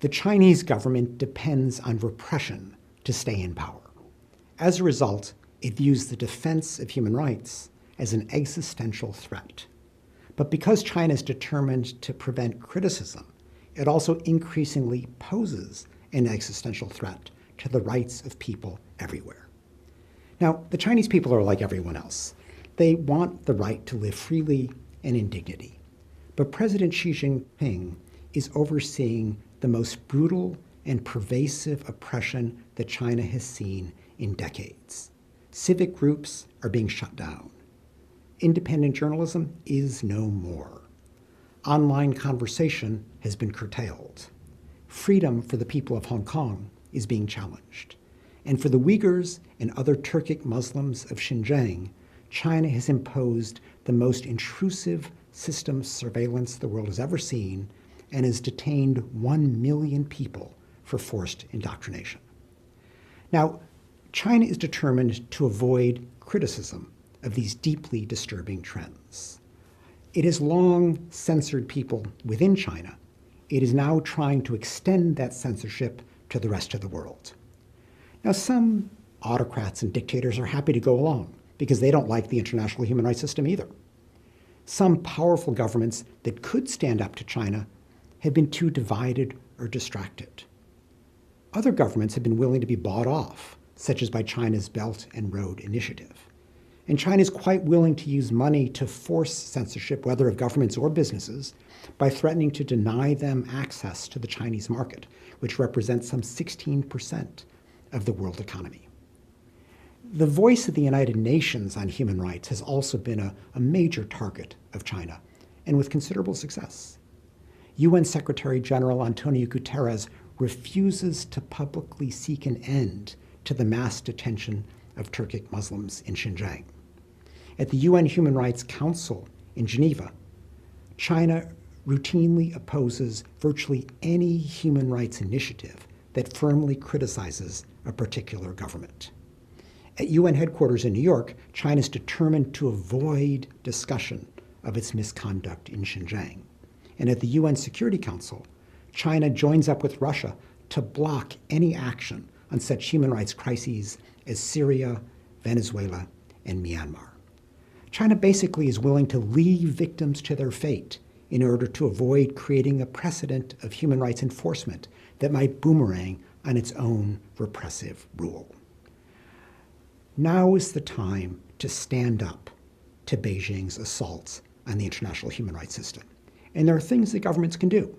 The Chinese government depends on repression to stay in power. As a result, it views the defense of human rights as an existential threat. But because China is determined to prevent criticism, it also increasingly poses an existential threat to the rights of people everywhere. Now, the Chinese people are like everyone else. They want the right to live freely and in dignity. But President Xi Jinping is overseeing the most brutal and pervasive oppression that China has seen in decades. Civic groups are being shut down. Independent journalism is no more. Online conversation has been curtailed. Freedom for the people of Hong Kong is being challenged. And for the Uyghurs and other Turkic Muslims of Xinjiang, China has imposed the most intrusive system of surveillance the world has ever seen and has detained 1 million people for forced indoctrination. Now, China is determined to avoid criticism of these deeply disturbing trends. It has long censored people within China. It is now trying to extend that censorship to the rest of the world. Now, some autocrats and dictators are happy to go along because they don't like the international human rights system either. Some powerful governments that could stand up to China have been too divided or distracted. Other governments have been willing to be bought off, such as by China's Belt and Road Initiative. And China is quite willing to use money to force censorship, whether of governments or businesses, by threatening to deny them access to the Chinese market, which represents some 16% of the world economy. The voice of the United Nations on human rights has also been a major target of China, and with considerable success. UN Secretary General Antonio Guterres refuses to publicly seek an end to the mass detention of Turkic Muslims in Xinjiang. At the UN Human Rights Council in Geneva, China routinely opposes virtually any human rights initiative that firmly criticizes a particular government. At UN headquarters in New York, China is determined to avoid discussion of its misconduct in Xinjiang. And at the UN Security Council, China joins up with Russia to block any action on such human rights crises as Syria, Venezuela, and Myanmar. China basically is willing to leave victims to their fate in order to avoid creating a precedent of human rights enforcement that might boomerang on its own repressive rule. Now is the time to stand up to Beijing's assaults on the international human rights system. And there are things that governments can do.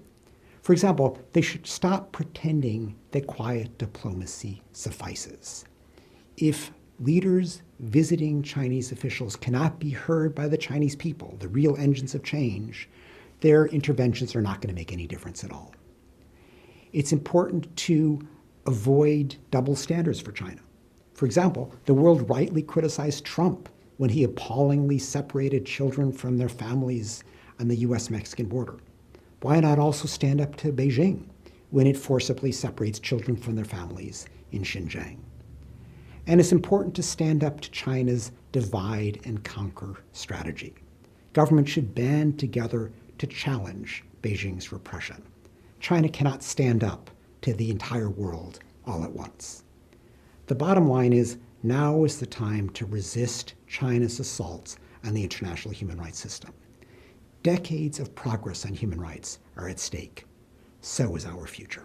For example, they should stop pretending that quiet diplomacy suffices. If leaders visiting Chinese officials cannot be heard by the Chinese people, the real engines of change, their interventions are not going to make any difference at all. It's important to avoid double standards for China. For example, the world rightly criticized Trump when he appallingly separated children from their families on the US-Mexican border. Why not also stand up to Beijing when it forcibly separates children from their families in Xinjiang? And it's important to stand up to China's divide and conquer strategy. Governments should band together to challenge Beijing's repression. China cannot stand up to the entire world all at once. The bottom line is, now is the time to resist China's assaults on the international human rights system. Decades of progress on human rights are at stake. So is our future.